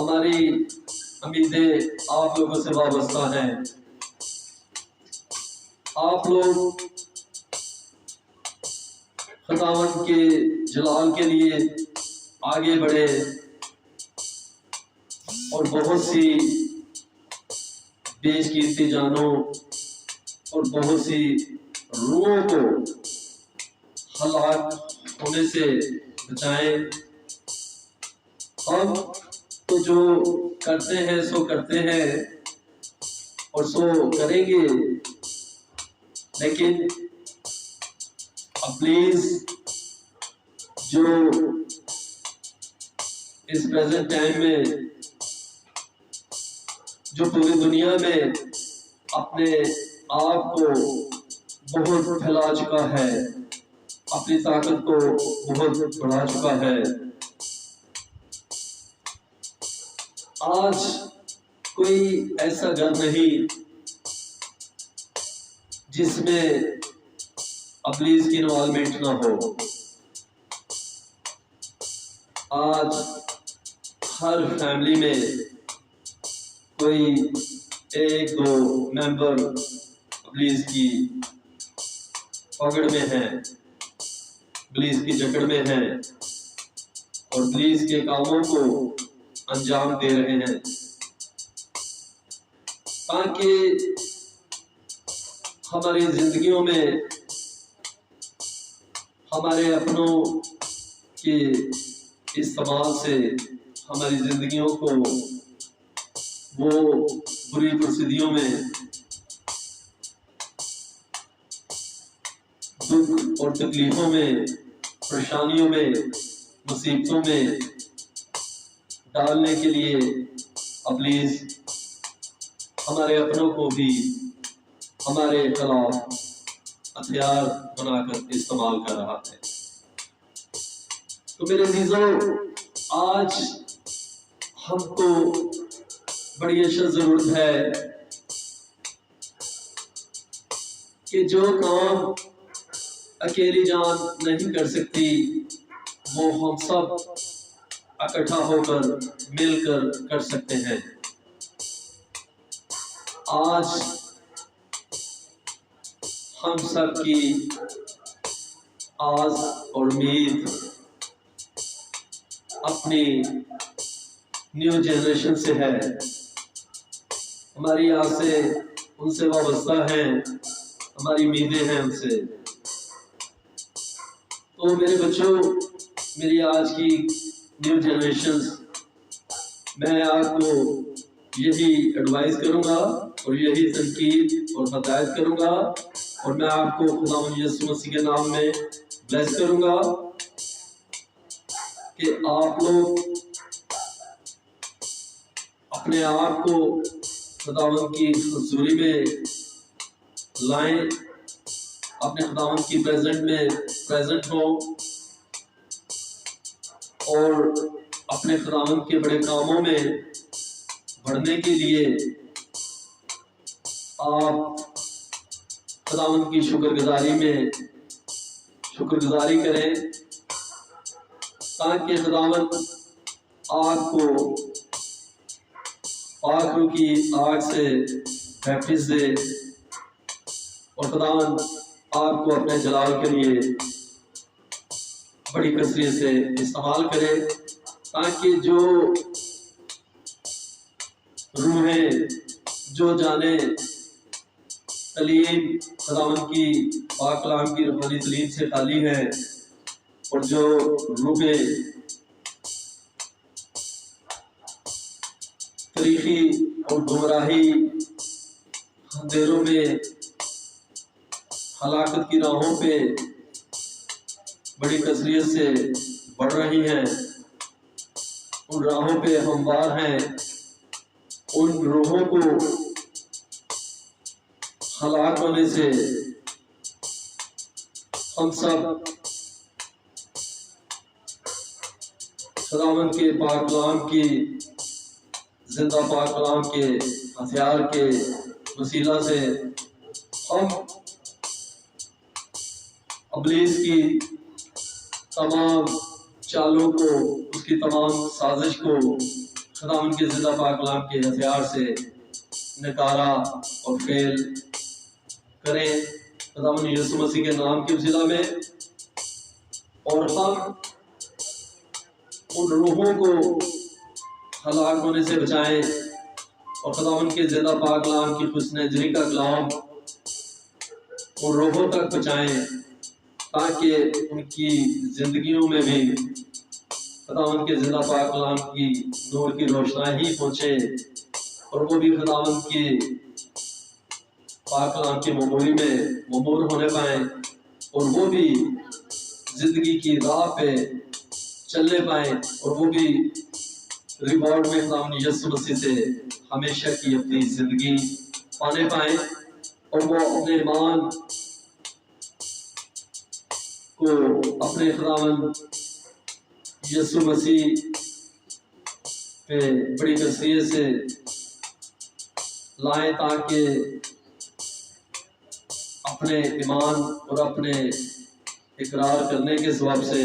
ہماری امیدیں آپ لوگوں سے وابستہ ہیں. آپ لوگ خداوند کے جلال کے لیے آگے بڑھے اور بہت سی بیش قیمتی جانوں اور بہت سی روحوں کو ہلاک ہونے سے بچائیں. ہم تو جو کرتے ہیں سو کرتے ہیں اور سو کریں گے، لیکن پلیز جو اس پریزنٹ ٹائم میں جو پوری دنیا میں اپنے آپ کو بہت پھیلا چکا ہے، اپنی طاقت کو بہت بڑھا چکا ہے، آج کوئی ایسا گھر نہیں جس میں ابلیس کی انوالومنٹ نہ ہو. آج ہر فیملی میں کوئی ایک دو ممبر ابلیس کی پکڑ میں ہیں، ابلیس کی جکڑ میں ہیں اور ابلیس کے کاموں کو انجام دے رہے ہیں، تاکہ ہماری زندگیوں میں ہمارے اپنوں کے استعمال سے ہماری زندگیوں کو وہ بری پرستیوں میں، دکھ اور تکلیفوں میں، پریشانیوں میں، مصیبتوں میں ڈالنے کے لیے ابلیس ہمارے اپنوں کو بھی ہمارے خلاف ہتھیار بنا کر استعمال کر رہا ہے. تو میرے عزیزوں، آج ہم کو بڑی اشد ضرورت ہے کہ جو کام اکیلی جان نہیں کر سکتی وہ ہم سب اکٹھا ہو کر مل کر کر سکتے ہیں. آج ہم سب کی آس اور امید اپنی نیو جنریشن سے ہے، ہماری آسیں ان سے وابستہ ہیں، ہماری امیدیں ہیں ان سے. تو میرے بچوں، میری آج کی نیو جنریشن، میں آپ کو یہی ایڈوائز کروں گا اور یہی تنقید اور ہدایت کروں گا، اور میں آپ کو خداوند یسوع مسیح کے نام میں بلیس کروں گا کہ آپ لوگ اپنے آپ کو خداوند کی حضوری میں لائیں، اپنے خداوند کی پریزنٹ میں پریزنٹ ہوں اور اپنے خداوند کے بڑے کاموں میں بڑھنے کے لیے آپ خداوند کی شکر گزاری کریں، تاکہ خداوند آپ کو پاک روح کی آگ سے بیپٹیز دے اور خداوند آپ کو اپنے جلال کے لیے بڑی کثرت سے استعمال کرے، تاکہ جو روحیں، جو جانیں تعلیم خداوند کی پاک کلام کی روحانی تعلیم سے خالی ہیں، اور جو روحیں تاریخی اور گمراہی اندھیروں میں ہلاکت کی راہوں پہ بڑی کثرت سے بڑھ رہی ہیں، ان راہوں پہ ہموار ہیں، ان روحوں کو ہلاک ہونے سے ہم سب خداوند کے پاک کلام کی، زندہ پاک کلام کے ہتھیار کے وسیلہ سے ہم ابلیس کی تمام چالوں کو، اس کی تمام سازش کو خداوند کے زندہ پاک کلام کے ہتھیار سے نکارا اور فیل کریں خداوند یسوع مسیح کے نام کے وسیلہ میں، اور ہم ان روحوں کو ہلاک ہونے سے بچائیں اور خداوند کے زندہ پاک کلام کی حسن جری کا کلام ان روحوں تک پہنچائیں تاکہ ان کی زندگیوں میں بھی خداوند کے زندہ پاک کلام کی نور کی روشنائی پہنچے اور وہ بھی خداوند کے پاک کلام کی معمولی میں ممور ہونے پائیں اور وہ بھی زندگی کی راہ پہ چلنے پائیں اور وہ بھی ریوارڈ میں خداوند یسوع مسیح سے ہمیشہ کی اپنی زندگی پانے پائیں اور وہ اپنے ایمان کو اپنے خداوند یسوع مسیح پہ بڑی کثرت سے لائیں تاکہ اپنے ایمان اور اپنے اقرار کرنے کے سبب سے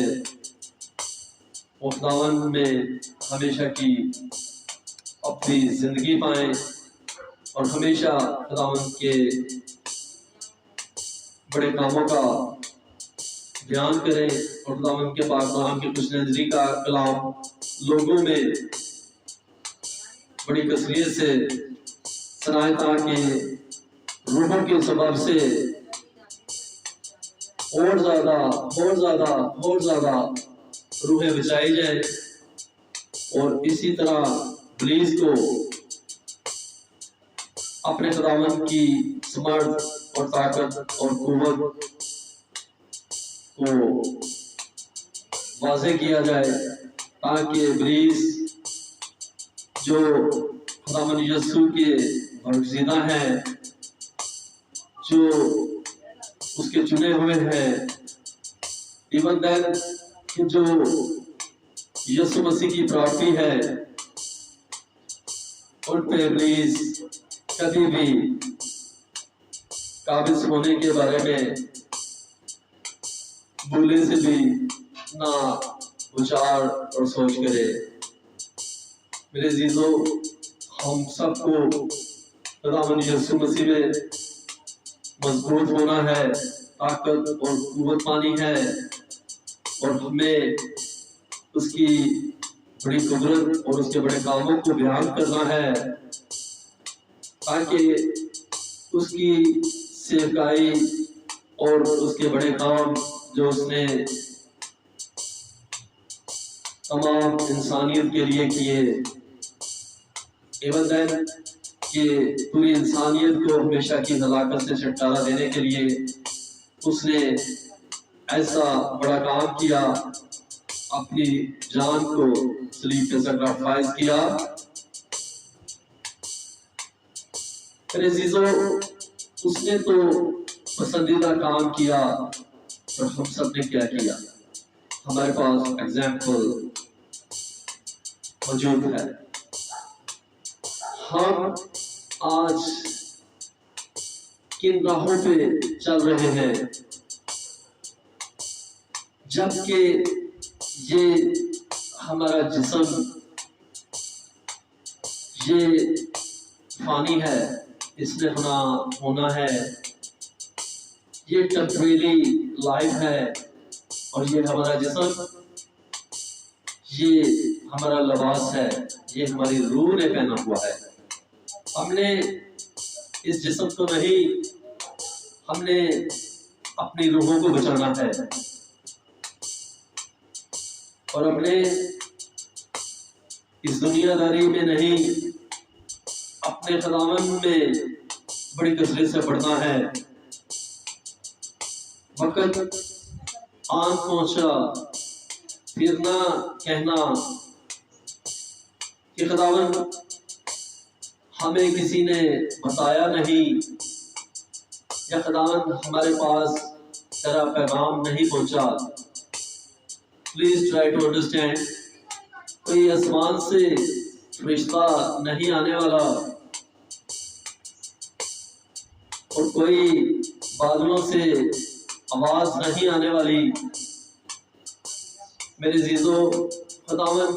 وہ خداوند میں ہمیشہ کی اپنی زندگی پائیں اور ہمیشہ خداوند کے بڑے کاموں کا بیان کریں اور خداوند کے پاک کلام کی خوش نظری کا کلام لوگوں میں بڑی کثرت سے سنائے تاکہ روحوں کے سبب سے اور زیادہ روحیں بچائی جائیں اور اسی طرح ابلیس کو اپنے خداوند کی سمرتھ اور طاقت اور قوت کو واضح کیا جائے تاکہ ابلیس جو خداوند یسوع کے برگزیدہ ہیں، جو اس کے چنے ہوئے ہیں، ایون دین کہ جو یسوع مسیح کی پراپرٹی ہے، ان پہ ابلیس کبھی بھی قابض ہونے کے بارے میں بولنے سے بھی نہ وچار اور سوچ کرے۔ میرے عزیزو، ہم سب کو خداوند یسوع مسیح میں مضبوط ہونا ہے، طاقت اور قوت پانی ہے اور ہمیں اس کی بڑی قدرت اور اس کے بڑے کاموں کو بیان کرنا ہے تاکہ اس کی سیوکائی اور اس کے بڑے کام جو اس نے تمام انسانیت کے لیے کیے، ایون دین کہ پوری انسانیت کو ہمیشہ کی ہلاکت سے چھٹکارا دینے کے لیے اس نے ایسا بڑا کام کیا، اپنی جان کو صلیب پہ سیکریفائس کیا۔ میرے عزیزو، اس نے تو پسندیدہ کام کیا، اور ہم سب نے کیا کیا؟ ہمارے پاس ایگزامپل موجود ہے۔ ہم آج کن راہوں پہ چل رہے ہیں جبکہ یہ ہمارا جسم یہ فانی ہے، اس نے ہونا ہے، یہ ٹیمپریری لائف ہے، اور یہ ہمارا جسم یہ ہمارا لباس ہے، یہ ہماری روح نے پہنا ہوا ہے۔ ہم نے اس جسم کو نہیں، ہم نے اپنی روحوں کو بچانا ہے، اور ہم نے اس دنیا داری میں نہیں، اپنے خداوند میں بڑی کثرت سے پڑھنا ہے۔ وقت آن پہنچا، پھر نہ کہنا کہ خداوند ہمیں کسی نے بتایا نہیں، یا خداوند ہمارے پاس تیرا پیغام نہیں پہنچا۔ پلیز ٹرائی ٹو انڈرسٹینڈ، کوئی آسمان سے فرشتہ نہیں آنے والا، اور کوئی بادلوں سے آواز نہیں آنے والی۔ میرے عزیزو، خداوند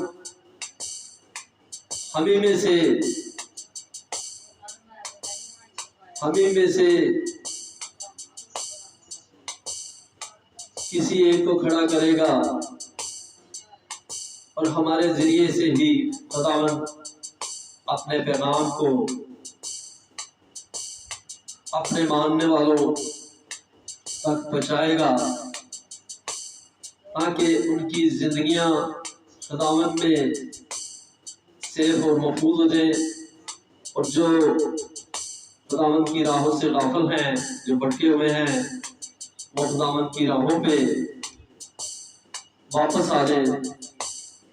ہمیں میں سے کسی ایک کو کھڑا کرے گا اور ہمارے ذریعے سے ہی خداوند اپنے پیغام کو اپنے ماننے والوں تک پہنچائے گا، تاکہ ان کی زندگیاں خداوند میں سیف اور محفوظ ہو جائیں، اور جو خداوند کی راہوں سے غافل ہیں، جو بھٹکے ہوئے ہیں، وہ خداوند کی راہوں پہ واپس آ جائیں،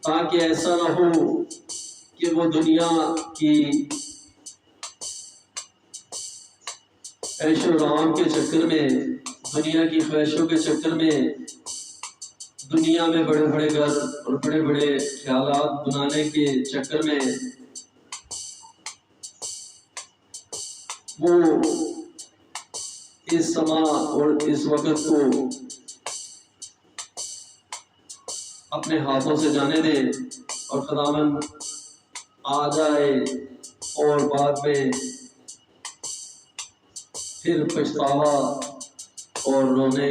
تاکہ ایسا نہ ہو کہ وہ دنیا کی عیش و رام کے چکر میں، دنیا کی خواہشوں کے چکر میں، دنیا میں بڑے بڑے گھر اور بڑے بڑے خیالات بنانے کے چکر میں وہ اس سما اور اس وقت کو اپنے ہاتھوں سے جانے دے، اور خداوند آ جائے اور بعد میں پھر پچھتاوا اور رونے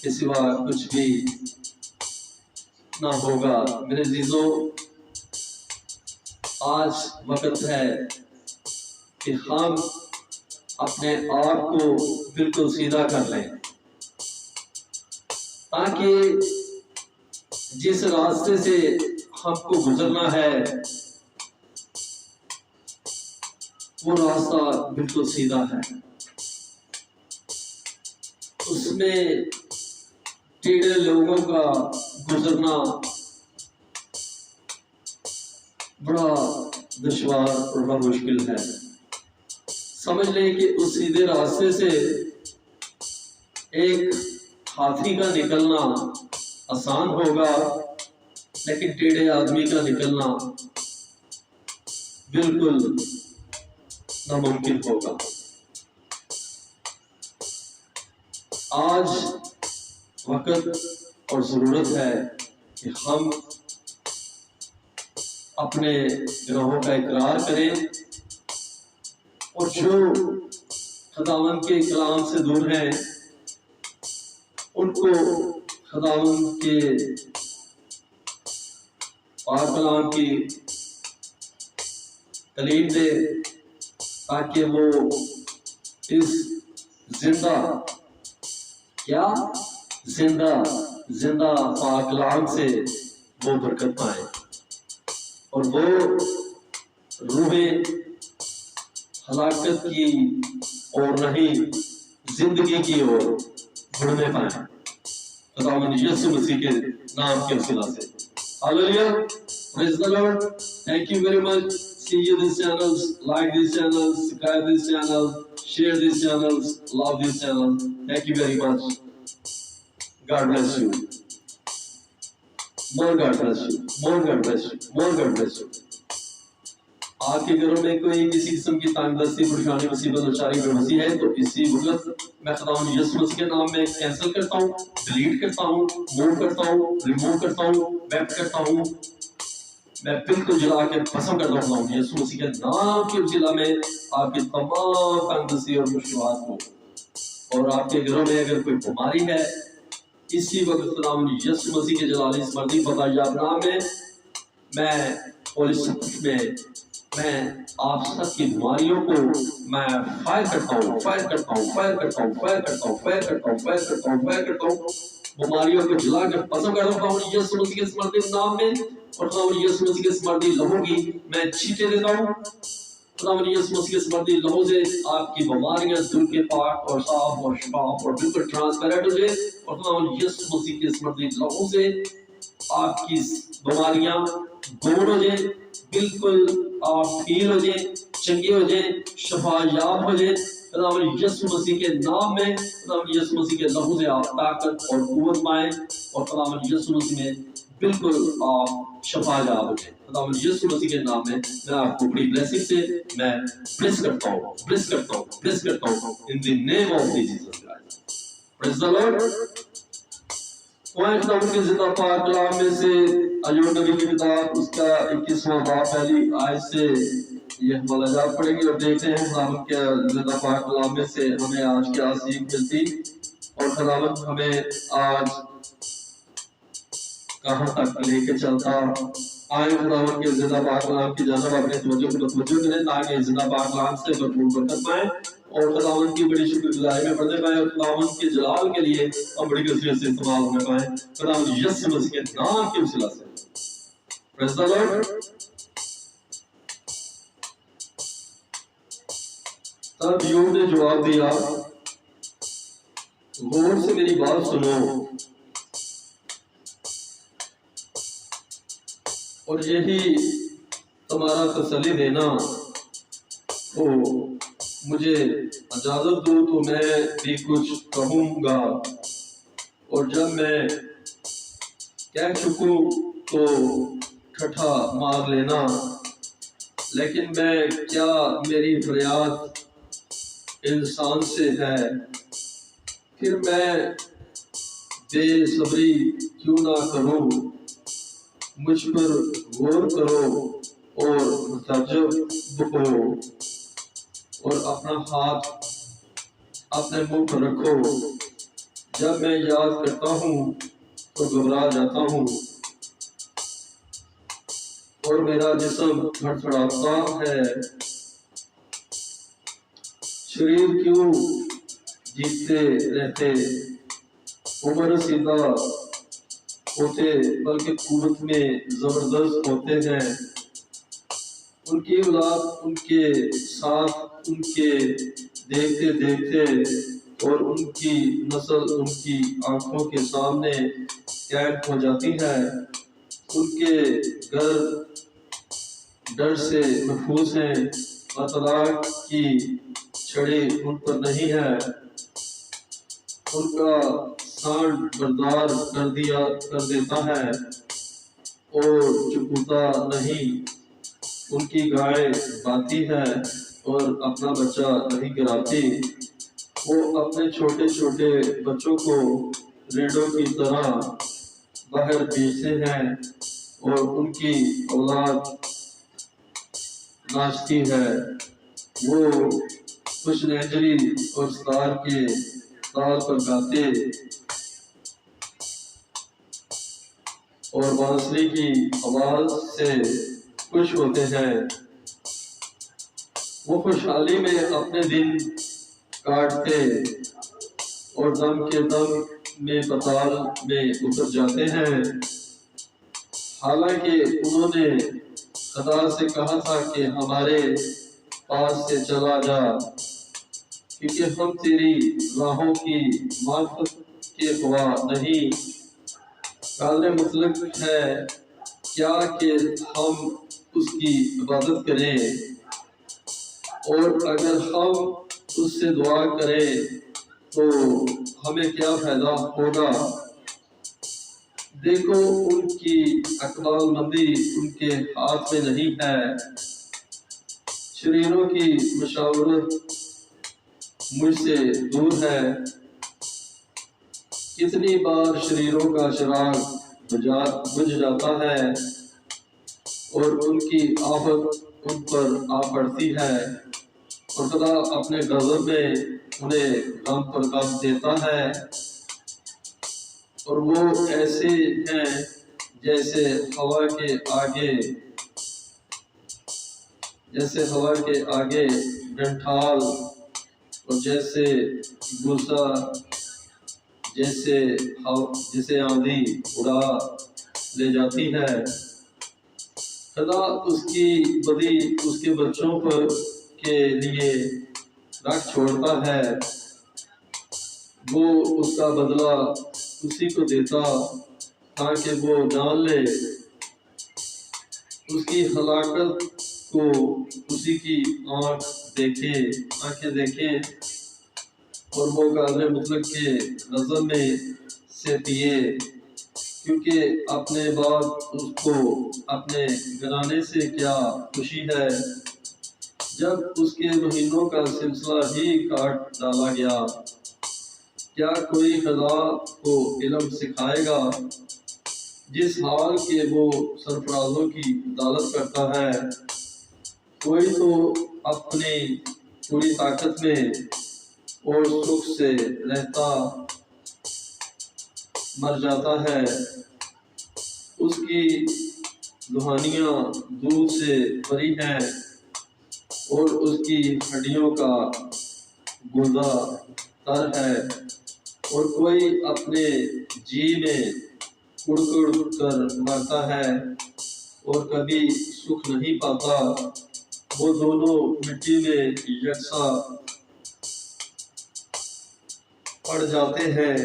کے سوا کچھ بھی نہ ہوگا۔ میرے عزیزوں، آج وقت ہے کہ ہم اپنے آپ کو بالکل سیدھا کر لیں، تاکہ جس راستے سے ہم کو گزرنا ہے وہ راستہ بالکل سیدھا ہے، اس میں ٹیڑھے لوگوں کا گزرنا بڑا دشوار اور بڑا مشکل ہے۔ سمجھ لیں کہ اس سیدھے راستے سے ایک ہاتھی کا نکلنا آسان ہوگا، لیکن ٹیڑھے آدمی کا نکلنا بالکل ناممکن ہوگا۔ آج وقت اور ضرورت ہے کہ ہم اپنے گناہوں کا اقرار کریں، اور جو خداوند کے کلام سے دور ہیں ان کو خداوند کے پاک کلام کی تعلیم دے، تاکہ وہ اس زندہ پاک کلام سے وہ برکت پائیں، اور وہ روح ہلاکت کی اور نہیں زندگی کی اور بڑھنے پائیں، خداوند یسوع مسیح کے نام کے وسیلہ سے۔ Hallelujah, praise the lord, thank you very much. See you these channels, like these channels, subscribe these channels, share these channels, love these channels. Thank you very much. God bless you. More God bless you. More God bless you. More God bless you. آپ کے گھروں میں کوئی کسی قسم کی تنگ دستی، پریشانی، مصیبت، لاچاری، بے بسی ہے تو اسی وقت میں خداوند یسوع مسیح کے نام میں کینسل کرتا ہوں، ڈیلیٹ کرتا ہوں، موو کرتا ہوں، ریموو کرتا ہوں، ویپ کرتا ہوں، میں بالکل جلا کے قسم کرتا ہوں یسوع مسیح کے نام کے وسیلہ میں آپ کی تمام تنگ دستی اور مشکلات کو، اور آپ کے گھروں میں اگر کوئی بیماری ہے اسی وقت خداوند یسوع مسیح کے جلالی مردی پتہ یا نام میں پولیس میں آپ سب کی بیماریوں کو میں فائر کرتا ہوں، فائر کرتا ہوں، فائر کرتا ہوں، فائر کرتا ہوں، فائر کرتا ہوں، فائر کرتا ہوں، فائر کرتا ہوں، بیماریوں کو جلا کر قسم کرتا ہوں یسوع مسیح کے مردی نام میں، اور خداوند یسوع مسیح کے مردی لہو کی میں چھینٹے دیتا ہوں، خداوند یسوع مسیح کے مردی لہو سے آپ کی بیماریاں دل کے پاک اور صاف اور شفاف اور بالکل ٹرانسپیرنٹ ہو جائے، اور خداوند یسوع مسیح کے مردی لہو سے آپ کی بیماریاں دور ہو جائیں، بالکل آپ ہیل ہو جائیں، چنگے ہو جائیں، شفا یاب ہو جائیں، خداوند یسوع مسیح کے نام میں، خداوند یسوع مسیح کے لہو سے آپ طاقت اور قوت پائیں، اور خداوند یسوع مسیح میں بالکل آپ شفا یاب ہو جائیں، خداوند یسوع مسیح کے نام میں آپ کو بڑی بلیسنگ سے میں بلیس کرتا ہوں، بلیس کرتا ہوں، بلیس کرتا ہوں in the name of Jesus Christ. Praise the Lord. قرآن خدا کے زندہ پاک کلام میں سے ایوب نبی کی کتاب اس کا 21واں باب پہلی آیت سے یہ ہم آیات پڑھیں گے اور دیکھتے ہیں خداوند کے زندہ پاک کلام میں سے ہمیں آج کیا سیکھ ملتی اور خداوند ہمیں آج کہاں تک لے کے چلتا۔ آئے خداوند کے زندہ پاک کلام کی جانب اپنے توجہ کو متوجہ کریں تاکہ زندہ پاک کلام سے بھرپور برکت پائیں اور خداوند کی بڑی شکر گزاری میں بڑھنے پائیں اور خداوند کے جلال کے لیے ہم بڑی کثرت سے استعمال ہونے پائیں خداوند یسوع مسیح کے نام کے وسیلہ سے۔ پریز دی لارڈ۔ تب ایوب نے جواب دیا، غور سے میری بات سنو اور یہی تمہارا تسلی دینا ہو، مجھے اجازت دو تو میں بھی کچھ کہوں گا اور جب میں کہہ چکوں تو ٹھٹھا مار لینا، لیکن میں کیا میری فریاد انسان سے ہے، پھر میں بے صبری کیوں نہ کروں، مجھ پر غور کرو اور متعجب ہو اور اپنا ہاتھ اپنے منہ پر رکھو، جب میں یاد کرتا ہوں تو گھبرا جاتا ہوں اور میرا جسم تھڑتھڑاتا ہے، شریر کیوں جیتتے رہتے، عمر رسیدہ ہوتے بلکہ قوت میں زبردست ہوتے ہیں، ان کی اولاد ان کے ساتھ ان کے دیکھتے دیکھتے اور ان کی نسل ان کی آنکھوں کے سامنے قید ہو جاتی ہے، ان کے گھر ڈر سے محفوظ ہیں، طلاق کی چھڑی ان پر نہیں ہے، ان کا سانڈ بردار کر دیتا ہے اور چپوتا نہیں، ان کی گائے باتی ہے اور اپنا بچہ نہیں گراتی، وہ اپنے چھوٹے چھوٹے بچوں کو ریڑھوں کی طرح باہر بھیجتے ہیں اور ان کی اولاد ناچتی ہے، وہ خوش نیجری اور ستار کے تال پر گاتے اور بانسری کی آواز سے خوش ہوتے ہیں، وہ خوشحالی میں اپنے دن کاٹتے اور دم کے دم میں پتال میں اتر جاتے ہیں، حالانکہ انہوں نے خدا سے کہا تھا کہ ہمارے پاس سے چلا جا، کیونکہ ہم تیری راہوں کی معرفت کے خواہ نہیں۔ قادر مطلق ہے کیا کہ ہم اس کی عبادت کریں، اور اگر ہم اس سے دعا کریں تو ہمیں کیا فائدہ ہوگا؟ دیکھو ان کی اقبال مندی ان کے ہاتھ میں نہیں ہے، شریروں کی مشاورت مجھ سے دور ہے، کتنی بار شریروں کا چراغ بجھ جاتا ہے اور ان کی آفت ان پر آ پڑتی ہے، اور خدا اپنے غضب میں انہیں غم پر غم دیتا ہے، اور وہ ایسے ہیں جیسے ہوا کے آگے ڈنٹھال اور جیسے بھوسا جسے آندھی اڑا لے جاتی ہے، خدا اس کی بدی اس کے بچوں پر کے لیے رکھ چھوڑتا ہے، وہ اس کا بدلہ اسی کو دیتا تاکہ وہ جان لے، اس کی ہلاکت کو اسی کی آنکھیں دیکھیں اور وہ قادر مطلق کے غضب میں سے پیے، کیونکہ اپنے بعد اس کو اپنے گھرانے سے کیا خوشی ہے، جب اس کے مہینوں کا سلسلہ ہی کاٹ ڈالا گیا، کیا کوئی خدا کو علم سکھائے گا جس حال کے وہ سرفرازوں کی عدالت کرتا ہے؟ کوئی تو اپنی پوری طاقت میں اور سکھ سے رہتا مر جاتا ہے، اس کی دہانیاں دودھ سے بھری ہیں اور اس کی ہڈیوں کا گردہ تر ہے، اور کوئی اپنے جی میں کڑ کڑ کر مرتا ہے اور کبھی سکھ نہیں پاتا۔ وہ دونوں مٹی میں یکساں پڑ جاتے ہیں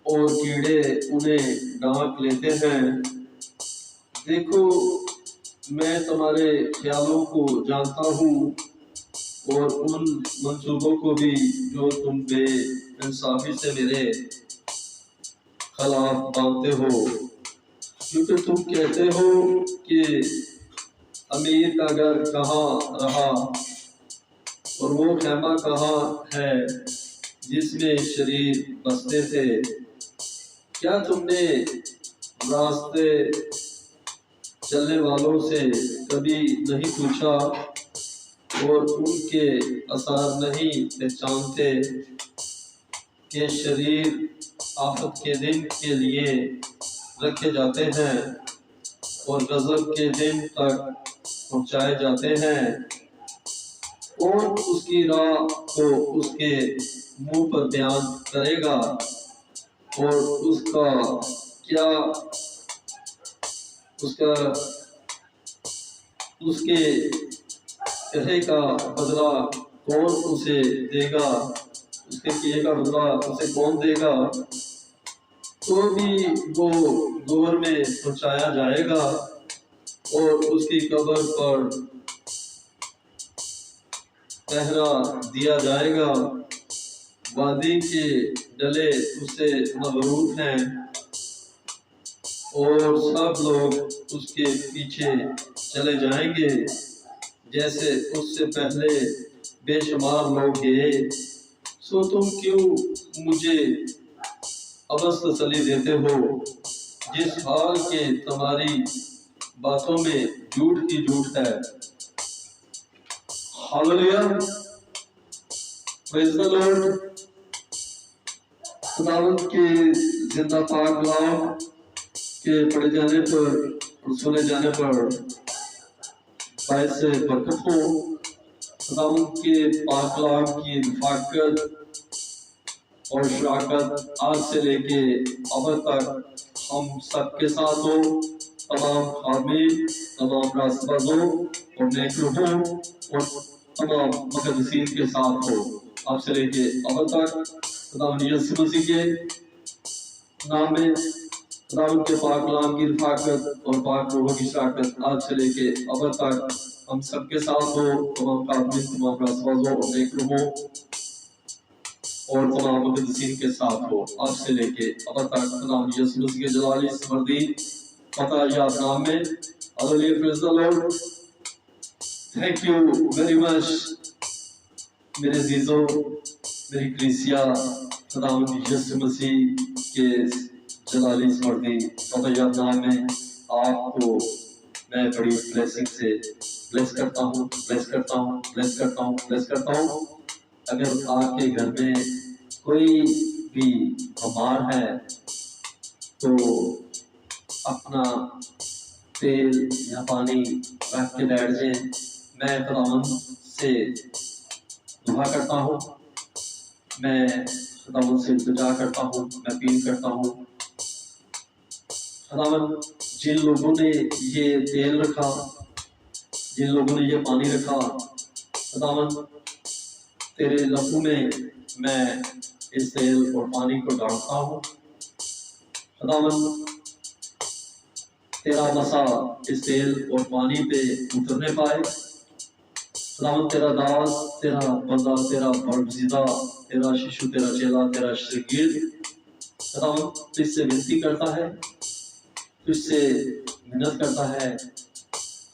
اور کیڑے انہیں ڈانک لیتے ہیں۔ دیکھو، میں تمہارے خیالوں کو جانتا ہوں اور ان منصوبوں کو بھی جو تم بے انصافی سے میرے خلاف باندھتے ہو، کیونکہ تم کہتے ہو کہ امیر کا گھر کہاں رہا اور وہ خیمہ کہاں ہے جس میں شریر بستے تھے۔ کیا تم نے راستے چلنے والوں سے کبھی نہیں پوچھا اور ان کے آثار نہیں پہچانتے کہ شریر آفت کے دن کے لیے رکھے جاتے ہیں اور غضب کے دن تک پہنچائے جاتے ہیں؟ کون اس کی راہ کو اس کے منہ پر بیان کرے گا اور اس کے کہے کا بدلہ کون اسے دے گا؟ اس کے کیے کا بدلہ اسے کون دے گا؟ تو بھی وہ گور میں پہنچایا جائے گا اور اس کی قبر پر پہرا دیا جائے گا۔ وادی کے ڈلے اس سے مغرور ہیں اور سب لوگ اس کے پیچھے چلے جائیں گے جیسے اس سے پہلے بے شمار لوگ گئے۔ سو تم کیوں مجھے عبث تسلی دیتے ہو جس حال کے تمہاری باتوں میں جھوٹ ہی جھوٹ ہے؟ Hallelujah, praise the lord. خداوند کے زندہ پاک کلام کے پڑھے جانے پر اور سنے جانے پر باعث برکت ہو۔ خداوند کے پاک کلام کی رفاقت اور شراکت آج سے لے کے اب تک ہم سب کے ساتھ ہو، تمام حاضرین، تمام راست بازوں اور نیک روحوں اور تمام مقدسین کے ساتھ ہو، اب سے لے کے اب تک۔ خداوند یسوع مسیح کے نام میں خداوند کے پاک کلام کی رفاقت اور پاک روحوں کی شراکت آج سے لے کے اب تک ہم سب کے ساتھ ہو، تمام حاضرین، تمام راست بازوں اور نیک روحوں اور تمام مقدسین کے ساتھ ہو، اب سے لے کے اب تک۔ خداوند یسوع مسیح کے جلالی سمردی پتہ یاد نام میں۔ Hallelujah, praise the lord. Thank you very much میرے عزیزوں، میری کلیسیا۔ خداوند یسوع مسیح کے جلالی سمردی پتہ یاد نام میں آپ کو میں بڑی بلیسنگ سے بلیس کرتا ہوں، بلیس کرتا ہوں، بلیس کرتا ہوں، بلیس کرتا ہوں۔ اگر آپ کے گھر میں کوئی بھی بیمار ہے تو اپنا تیل یا پانی رکھ کے بیٹھ جائیں۔ میں خداوند سے دعا کرتا ہوں، میں خداوند سے التجا کرتا ہوں، میں اپیل کرتا ہوں۔ خداوند، جن لوگوں نے یہ تیل رکھا، جن لوگوں نے یہ پانی رکھا، خداوند تیرے لہو میں میں اس تیل اور پانی کو ڈالتا ہوں۔ خداوند تیرا نسا اس تیل اور پانی پہ اترنے پائے۔ خداوند تیرا داس، تیرا بندہ، تیرا برگزیدہ، تیرا شیشو، تیرا چیلا، تیرا شاگرد خداوند تجھ سے ونتی کرتا ہے، تجھ سے محنت کرتا ہے،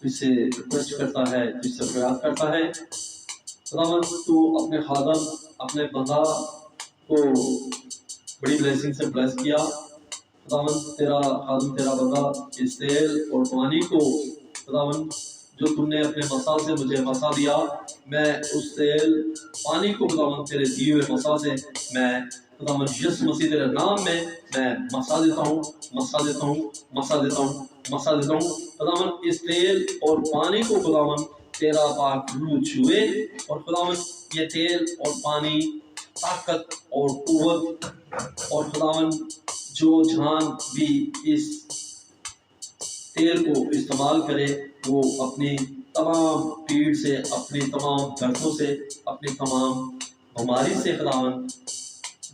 تجھ سے ریکویسٹ کرتا ہے، تجھ سے فریاد کرتا ہے۔ خداوند تو اپنے خادم، اپنے بندہ کو بڑی بلیسنگ سے بلیس کیا. خداوند تیرا خادم تیرا بندہ اس تیل اور پانی کو خداوند جو تم نے اپنے مسا سے مجھے مسا دیا، میں اس تیل پانی کو خداوند تیرے دیے ہوئے مسا سے میں خداوند یسوع مسیح تیرے نام میں مسا دیتا ہوں، مسا دیتا ہوں، مسا دیتا ہوں، مسا دیتا ہوں. خداوند اس تیل اور پانی کو خداوند تیرا پاک روح چھوئے، اور خداوند یہ تیل اور پانی طاقت اور قوت اور خداوند جو جہان بھی اس تیل کو استعمال کرے وہ اپنی تمام پیڑ سے، اپنی تمام دردوں سے، اپنی تمام بیماری سے خداوند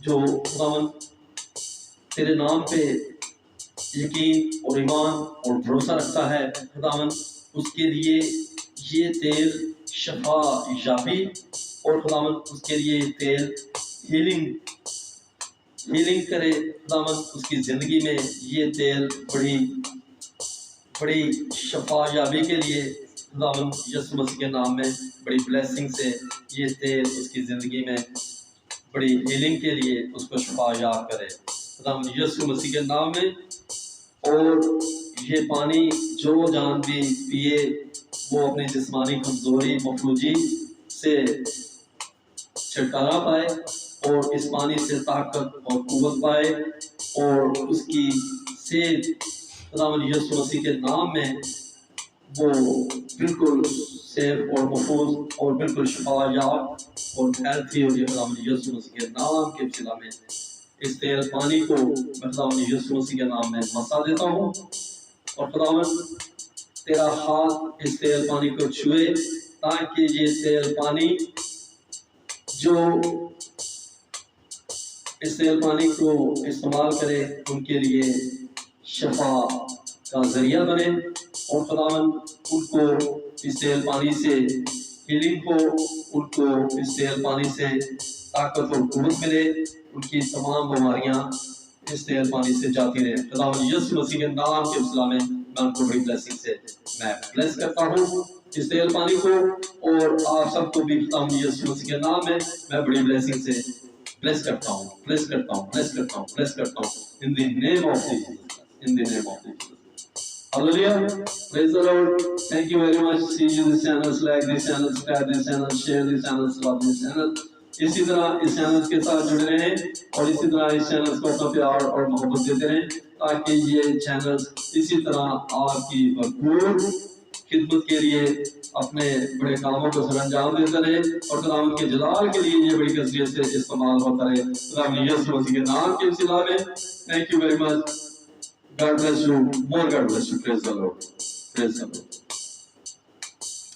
جو خداوند تیرے نام پہ یقین اور ایمان اور بھروسہ رکھتا ہے، خداوند اس کے لیے یہ تیل شفا یابی، اور خداوند اس کے لیے یہ تیل ہیلنگ کرے. خداوند اس کی زندگی میں یہ تیل بڑی شفا یابی کے لیے خداوند یسوع مسیح کے نام میں بڑی بلیسنگ سے یہ تیل اس کی زندگی میں بڑی ہیلنگ کے لیے اس کو شفا یاب کرے خداوند یسوع مسیح کے نام میں. اور یہ پانی جو جان بھی پیے وہ اپنی جسمانی کمزوری مفلوجی سے چھٹکارا پائے، اور اس پانی سے طاقت اور قوت پائے، اور اس کی صحت خداوند یسوع مسیح کے نام میں وہ بالکل سیف اور محفوظ اور بالکل شفا یاب اور ہیلتھی ہو جائے. خداوند یسوع مسیح کے نام کے وسیلہ میں اس تیل پانی کو میں خداوند یسوع مسیح کے نام میں مسا دیتا ہوں، اور خداوند تیرا ہاتھ اس تیل پانی کو چھوئے تاکہ یہ تیل پانی جو اس تیل پانی کو استعمال کرے ان کے لیے شفا کا ذریعہ بنے، اور خداوند ان کو اس تیل پانی سے ہیلنگ ہو، ان کو اس تیل پانی سے طاقت اور قوت ملے، ان کی تمام بیماریاں اس تیل پانی سے جاتی رہے. خداوند یسوع مسیح کے نام کے وسیلہ میں ان کو بڑی بلیسنگ سے میں بلیس کرتا ہوں اس تیل پانی کو، اور آپ سب کو بھی خداوند یسوع مسیح کے نام میں بڑی بلیسنگ سے بلیس کرتا ہوں، بلیس کرتا ہوں، بلیس کرتا ہوں، بلیس کرتا ہوں. In the name of Jesus. In the name of Jesus. Hallelujah. Praise the Lord. Thank you very much. See you this channel, like this channel, subscribe this channel, share this channel, love this channel. اسی طرح اس channel کے ساتھ جڑے رہیں، اور اسی طرح اس channel کو اپنا پیار اور محبت دیتے رہیں تاکہ یہ چینل اسی طرح آپ کی بھرپور خدمت کے لیے اپنے بڑے کاموں کو سر انجام دیتا رہے، اور خداوند کے جلال کے لیے یہ بڑی کثرت سے استعمال ہوتا رہے. خداوند یسوع مسیح کے نام کے وسیلہ میں thank you very much. God bless you. More God bless you. Praise the Lord. Praise the Lord.